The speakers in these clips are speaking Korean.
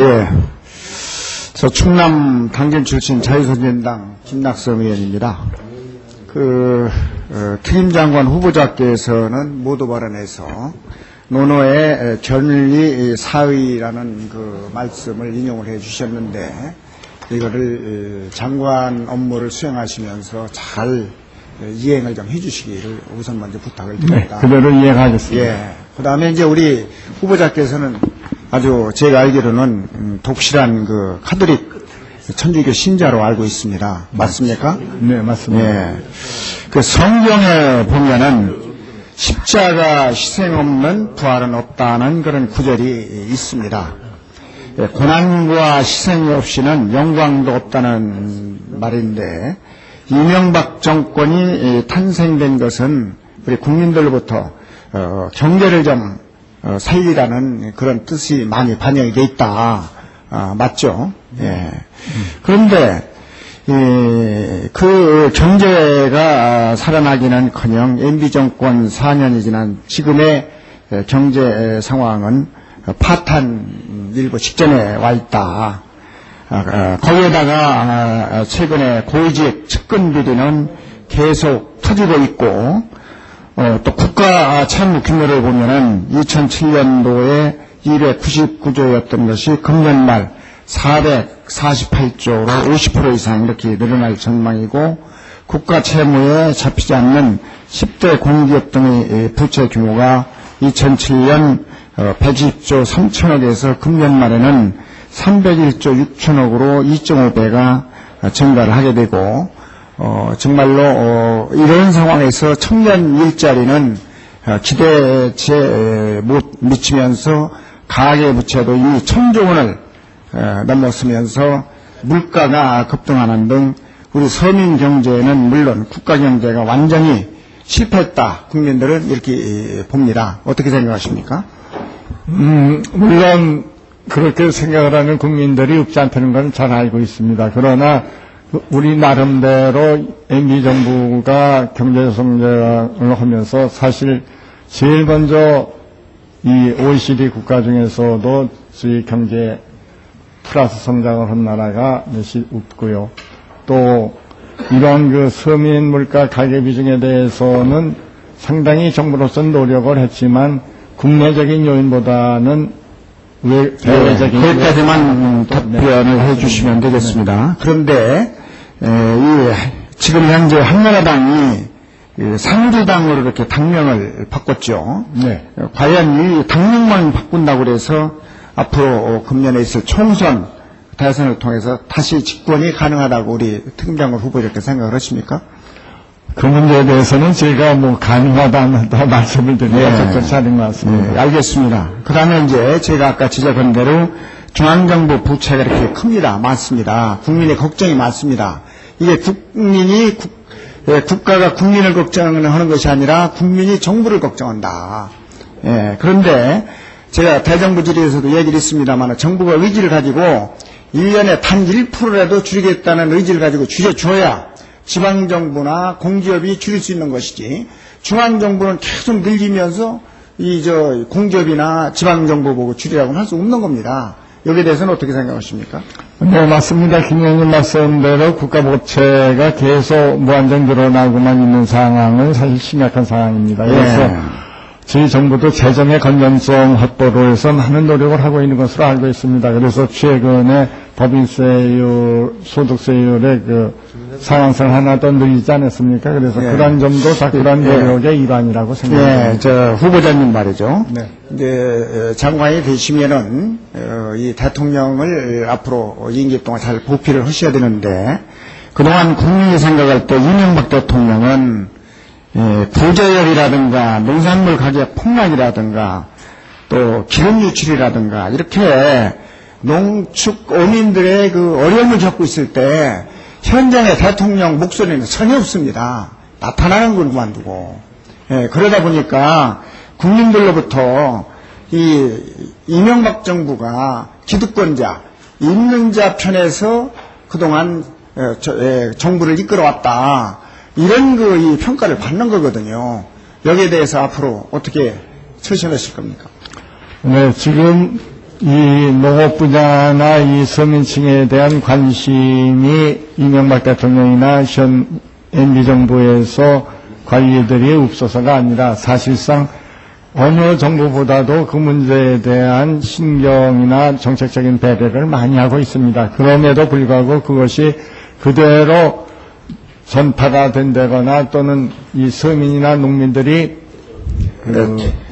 예. 저 충남 당진 출신 자유선진당 김낙성 의원입니다. 특임장관 후보자께서는 모두 발언에서 논어의 견리 사의라는 그 말씀을 인용을 해 주셨는데, 이거를 장관 업무를 수행하시면서 잘 이행을 좀 해주시기를 우선 먼저 부탁을 드립니다. 네, 그대로 이행하겠습니다. 예. 그 다음에 이제 우리 후보자께서는 아주 제가 알기로는 독실한 그 카톨릭 천주교 신자로 알고 있습니다. 맞습니까? 네, 맞습니다. 예. 그 성경에 보면은 십자가 희생 없는 부활은 없다는 그런 구절이 있습니다. 예, 고난과 희생이 없이는 영광도 없다는 말인데, 이명박 정권이 탄생된 것은 우리 국민들로부터 경제를 좀 살리라는 그런 뜻이 많이 반영이 돼 있다. 맞죠? 예. 그런데 그 경제가 살아나기는커녕 MB 정권 4년이 지난 지금의 경제 상황은 파탄 일보 직전에 와 있다. 거기에다가 최근에 고위직 측근 비리는 계속 터지고 있고, 또 국가 채무 규모를 보면은 2007년도에 299조였던 것이 금년 말 448조로 50% 이상 이렇게 늘어날 전망이고, 국가 채무에 잡히지 않는 10대 공기업 등의 부채 규모가 2007년 120조 3천억에서 금년 말에는 301조 6천억으로 2.5배가 증가를 하게 되고, 정말로 이런 상황에서 청년 일자리는 기대치에 못 미치면서 가계부채도 이미 1,000조 원을 넘었으면서 물가가 급등하는 등 우리 서민 경제는 물론 국가 경제가 완전히 실패했다. 국민들은 이렇게 봅니다. 어떻게 생각하십니까? 물론 그렇게 생각을 하는 국민들이 없지 않다는 건 잘 알고 있습니다. 그러나 우리 나름대로 MB 정부가 경제 성장을 하면서 사실 제일 먼저 이 OECD 국가 중에서도 저희 경제 플러스 성장을 한 나라가 몇이 없고요. 또 이러한 그 서민 물가 가계 비중에 대해서는 상당히 정부로서는 노력을 했지만 국내적인 요인보다는 대외적인 거기까지만 답변을 해주시면 되겠습니다. 그런데 지금 현재 한나라당이 상주당으로 이렇게 당명을 바꿨죠. 네. 과연 이 당명만 바꾼다고 그래서 앞으로 금년에 있을 총선 대선을 통해서 다시 집권이 가능하다고 우리 특임장관 후보 이렇게 생각을 하십니까? 그 문제에 대해서는 제가 가능하다 안 하다 말씀을 드리기가 적절치 않은 것 같습니다. 네, 알겠습니다. 그 다음에 이제 제가 아까 지적한 대로 중앙정부 부채가 이렇게 큽니다. 많습니다. 국민의 걱정이 많습니다. 이게 국가가 국민을 걱정하는 것이 아니라 국민이 정부를 걱정한다. 예, 그런데 제가 대정부 질의에서도 얘기를 했습니다만 정부가 의지를 가지고 1년에 단 1%라도 줄이겠다는 의지를 가지고 줄여줘야 지방정부나 공기업이 줄일 수 있는 것이지, 중앙정부는 계속 늘리면서 공기업이나 지방정부 보고 줄이라고는 할 수 없는 겁니다. 여기에 대해서는 어떻게 생각하십니까? 네, 맞습니다. 김 의원님 말씀대로 국가 부채가 계속 무한정 늘어나고만 있는 상황은 사실 심각한 상황입니다. 그래서 저희 정부도 재정의 건전성 확보를 해서 많은 노력을 하고 있는 것으로 알고 있습니다. 그래서 최근에 법인세율, 소득세율의 상한선을 하나 더 늘리지 않았습니까? 그래서 그런 점도 다 그런 노력의 일환이라고 생각합니다. 네, 저 후보자님 말이죠. 네. 이제 장관이 되시면은 이 대통령을 앞으로 임기 동안 잘 보필을 하셔야 되는데, 그동안 국민이 생각할 때 이명박 대통령은 부저열이라든가 농산물 가격 폭락이라든가 또 기름 유출이라든가 이렇게 농축 어민들의 그 어려움을 겪고 있을 때 현장의 대통령 목소리는 전혀 없습니다. 나타나는 걸 그만두고. 그러다 보니까 국민들로부터 이 이명박 정부가 기득권자, 있는 자 편에서 그동안 정부를 이끌어왔다. 이런 이 평가를 받는 거거든요. 여기에 대해서 앞으로 어떻게 처신하실 겁니까? 네, 지금 이 농업 분야나 이 서민층에 대한 관심이 이명박 대통령이나 현 MB 정부에서 관리들이 없어서가 아니라 사실상 어느 정부보다도 그 문제에 대한 신경이나 정책적인 배려를 많이 하고 있습니다. 그럼에도 불구하고 그것이 그대로 전파가 된다거나 또는 이 서민이나 농민들이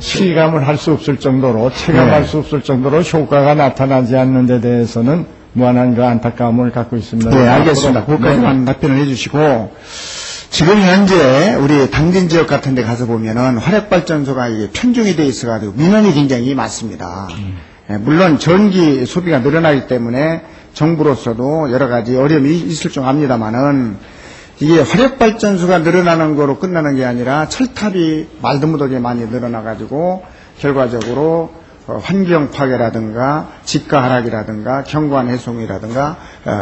실감을 할 수 없을 정도로 체감할 수 없을 정도로 효과가 나타나지 않는 데 대해서는 무한한 그 안타까움을 갖고 있습니다. 네, 알겠습니다. 그것까지만 답변을 해주시고, 지금 현재 우리 당진 지역 같은 데 가서 보면은 화력발전소가 이게 편중이 돼 있어가지고 민원이 굉장히 많습니다. 물론 전기 소비가 늘어나기 때문에 정부로서도 여러 가지 어려움이 있을 줄 압니다만은 이게 화력발전소가 늘어나는 거로 끝나는 게 아니라 철탑이 말도 못하게 많이 늘어나가지고 결과적으로 환경 파괴라든가 집가 하락이라든가 경관 해송이라든가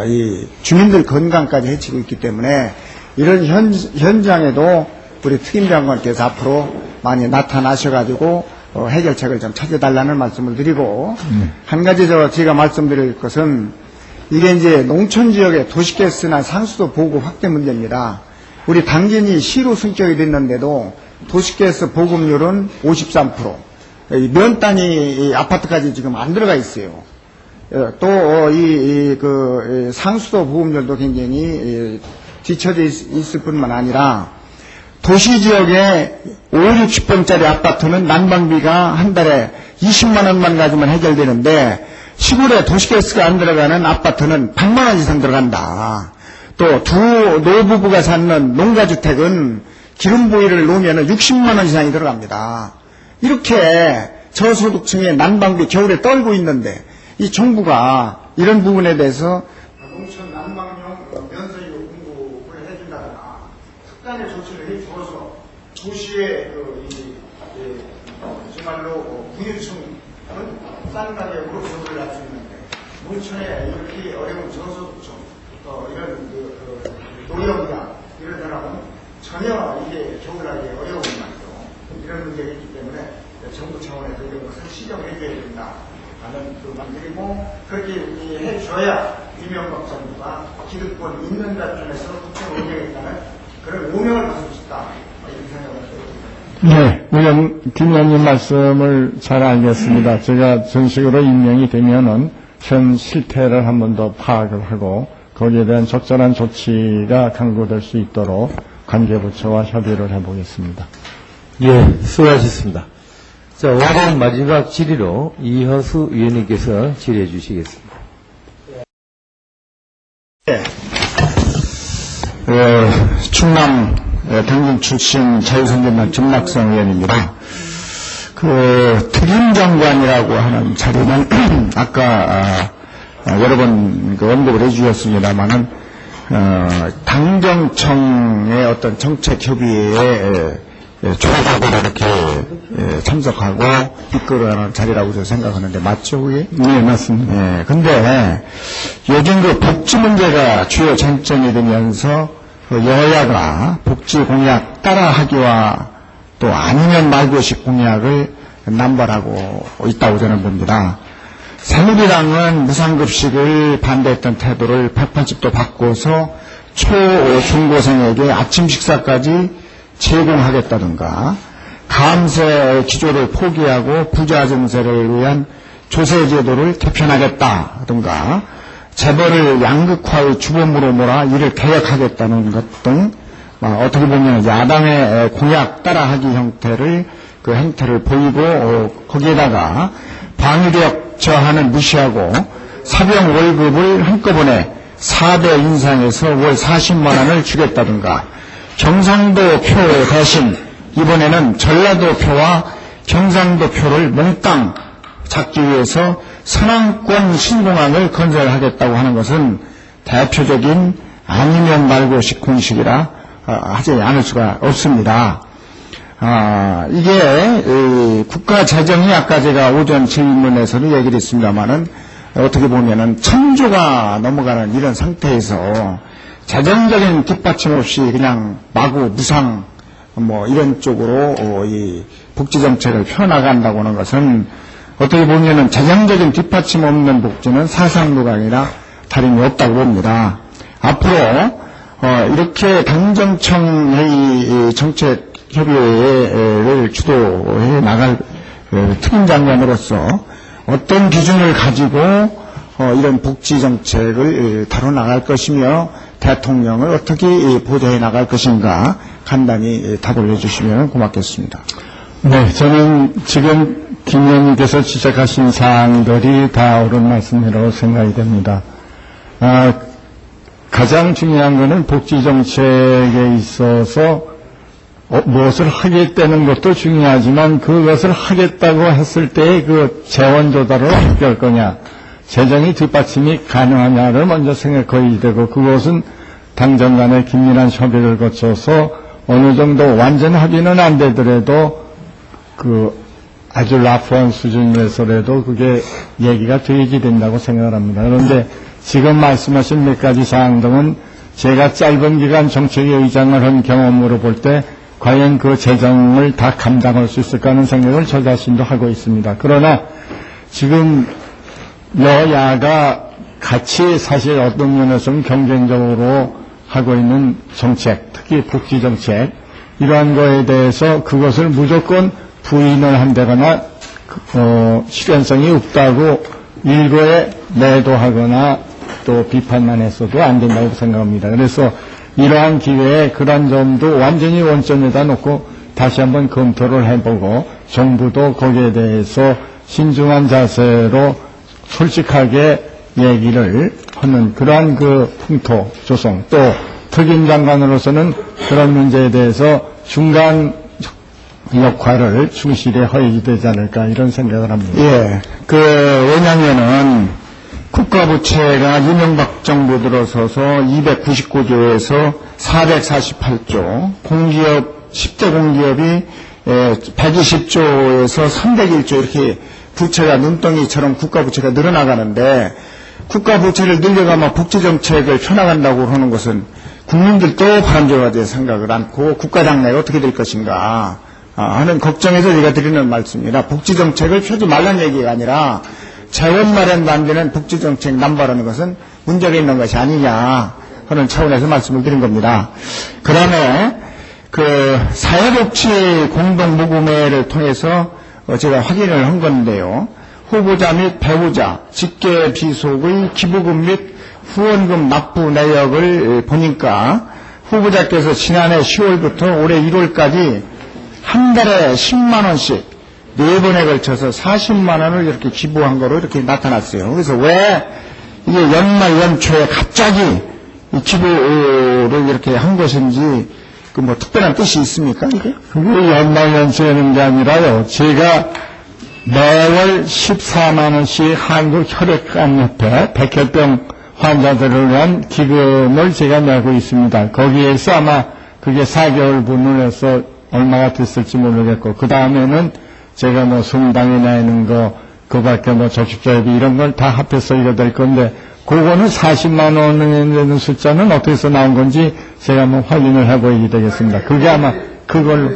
이 주민들 건강까지 해치고 있기 때문에 이런 현장에도 우리 특임장관께서 앞으로 많이 나타나셔가지고 해결책을 좀 찾아달라는 말씀을 드리고 한 가지 제가 말씀드릴 것은 이게 이제 농촌 지역의 도시가스나 상수도 보급 확대 문제입니다. 우리 당진이 시로 승격이 됐는데도 도시가스 보급률은 53%. 면 단위 아파트까지 지금 안 들어가 있어요. 또 그 상수도 보급률도 굉장히 뒤처져 있을 뿐만 아니라 도시 지역에 5, 60평짜리 아파트는 난방비가 한 달에 20만 원만 가지면 해결되는데 시골에 도시가스가 안 들어가는 아파트는 100만 원 이상 들어간다. 또 두 노부부가 사는 농가주택은 기름 보일을 놓으면 60만 원 이상이 들어갑니다. 이렇게 저소득층의 난방비 겨울에 떨고 있는데 이 정부가 이런 부분에 대해서 농촌 난방용 면세유 공급을 해준다거나 특단의 조치를 해주어서 도시의 정말로 부유층은 싼 가격으로 거주를 할 수 있는데 농촌에 이렇게 어려운 저소득층 이런 노령이나 이런 사람은 전혀 이게 겨울나기에 어려운 말이죠. 이런 문제가 있기 때문에 정부 차원에서 이런 것을 시정해줘야 된다 하는 그만 드리고 그렇게 해줘야 이명박 정부가 기득권 있는 답변에서 국정 운영했다는 그런 오명을 가지고 싶다 이렇게 생각을 해요. 네, 의원 김 의원님 말씀을 잘 알겠습니다. 제가 정식으로 임명이 되면은 현 실태를 한 번 더 파악을 하고 거기에 대한 적절한 조치가 강구될 수 있도록 관계부처와 협의를 해보겠습니다. 예, 수고하셨습니다. 자, 오늘 마지막 질의로 이현수 위원님께서 질의해 주시겠습니다. 충남 당진 출신 자유선진당 김낙성 의원입니다. 그 특임장관이라고 하는 자리는 아까 여러 번 언급을 해주셨습니다만은 당정청의 어떤 정책 협의회에 조사적으로 이렇게 참석하고 이끌어가는 자리라고 저는 생각하는데 맞죠, 그게? 네, 맞습니다. 예, 근데 요즘 그 복지 문제가 주요 쟁점이 되면서 그 여야가 복지 공약 따라하기와 또 아니면 말고식 공약을 남발하고 있다고 저는 봅니다. 새누리당은 무상급식을 반대했던 태도를 180도 바꿔서 초, 중고생에게 아침 식사까지 제공하겠다든가 감세 기조를 포기하고 부자 증세를 위한 조세제도를 개편하겠다든가 재벌을 양극화의 주범으로 몰아 이를 개혁하겠다는 것 등 어떻게 보면 야당의 공약 따라하기 형태를 그 행태를 보이고 거기에다가 방위력 저하는 무시하고 사병 월급을 한꺼번에 4배 인상해서 월 40만 원을 주겠다든가 경상도 표 대신 이번에는 전라도 표와 경상도 표를 몽땅 잡기 위해서 선왕권 신공항을 건설하겠다고 하는 것은 대표적인 아니면 말고식 공식이라 하지 않을 수가 없습니다. 이게 국가 재정이 아까 제가 오전 질문에서도 얘기를 했습니다마는 어떻게 보면은 1,000조가 넘어가는 이런 상태에서 재정적인 뒷받침 없이 그냥 마구 무상 이런 쪽으로 이 복지 정책을 펴나간다고 하는 것은 어떻게 보면은 재정적인 뒷받침 없는 복지는 사상도가 아니라 다름이 없다고 봅니다. 앞으로 이렇게 당정청의 정책 협의회를 주도해 나갈 특임장관으로서 어떤 기준을 가지고 이런 복지 정책을 다뤄 나갈 것이며 대통령을 어떻게 보좌해 나갈 것인가 간단히 답을 해주시면 고맙겠습니다. 네, 저는 지금 김 의원님께서 지적하신 사항들이 다 옳은 말씀이라고 생각이 됩니다. 가장 중요한 것은 복지정책에 있어서 무엇을 하겠다는 것도 중요하지만 그것을 하겠다고 했을 때의 그 재원 조달을 어떻게 할 거냐, 재정이 뒷받침이 가능하냐를 먼저 생각해야 되고, 그것은 당정 간의 긴밀한 협의를 거쳐서 어느 정도 완전 합의는 안 되더라도 아주 라프한 수준에서라도 그게 얘기가 되어야 된다고 생각을 합니다. 그런데 지금 말씀하신 몇 가지 사항들은 제가 짧은 기간 정책위 의장을 한 경험으로 볼 때 과연 그 재정을 다 감당할 수 있을까 하는 생각을 저 자신도 하고 있습니다. 그러나 지금 여야가 같이 사실 어떤 면에서는 경쟁적으로 하고 있는 정책, 특히 복지정책, 이러한 거에 대해서 그것을 무조건 부인을 한다거나 실현성이 없다고 일거에 매도하거나 또 비판만 했어도 안 된다고 생각합니다. 그래서 이러한 기회에 그런 점도 완전히 원점에다 놓고 다시 한번 검토를 해보고 정부도 거기에 대해서 신중한 자세로 솔직하게 얘기를 하는 그러한 그 풍토 조성, 또 특임장관으로서는 그런 문제에 대해서 중간 역할을 충실히 허해야 되지 않을까 이런 생각을 합니다. 예, 왜냐면은 국가부채가 이명박 정부 들어서서 299조에서 448조, 공기업 10대 공기업이 120조에서 301조 이렇게 부채가 눈덩이처럼 국가부채가 늘어나가는데, 국가부채를 늘려가면 복지정책을 펴나간다고 하는 것은 국민들도 바람직하게 생각을 않고 국가장래가 어떻게 될 것인가 하는 걱정에서 제가 드리는 말씀이라, 복지정책을 펴지 말라는 얘기가 아니라 재원 마련도 안 되는 복지정책 남발하는 것은 문제가 있는 것이 아니냐 하는 차원에서 말씀을 드린 겁니다. 그다음에 사회복지 공동모금회를 통해서 제가 확인을 한 건데요. 후보자 및 배우자 직계 비속의 기부금 및 후원금 납부 내역을 보니까 후보자께서 지난해 10월부터 올해 1월까지 한 달에 10만 원씩 4번에 걸쳐서 40만 원을 이렇게 기부한 거로 이렇게 나타났어요. 그래서 왜 이게 연말 연초에 갑자기 이 기부를 이렇게 한 것인지 특별한 뜻이 있습니까, 이게? 그게 연말 연초에 하는 게 아니라요. 제가 매월 14만 원씩 한국혈액암협회 백혈병 환자들을 위한 기금을 제가 내고 있습니다. 거기에서 아마 그게 4개월분을 해서 얼마가 됐을지 모르겠고, 그 다음에는 제가 성당에 내는 거, 그 밖에 저축자회비 이런 걸 다 합해서 이거 될 건데, 그거는 40만 원에 되는 숫자는 어떻게 해서 나온 건지 제가 한번 확인을 해보야 되겠습니다. 그게 아마 그걸로.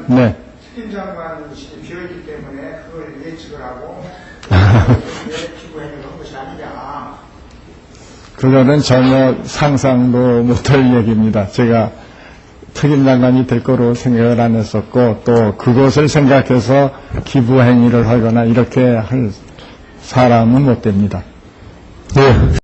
네. 특임장관실이 비어있기 때문에 그걸 예측을 하고 기부행위를 한 것이 아니냐. 그거는 전혀 상상도 못할 얘기입니다. 제가 특임장관이 될 거로 생각을 안 했었고, 또 그것을 생각해서 기부 행위를 하거나 이렇게 할 사람은 못 됩니다. 네.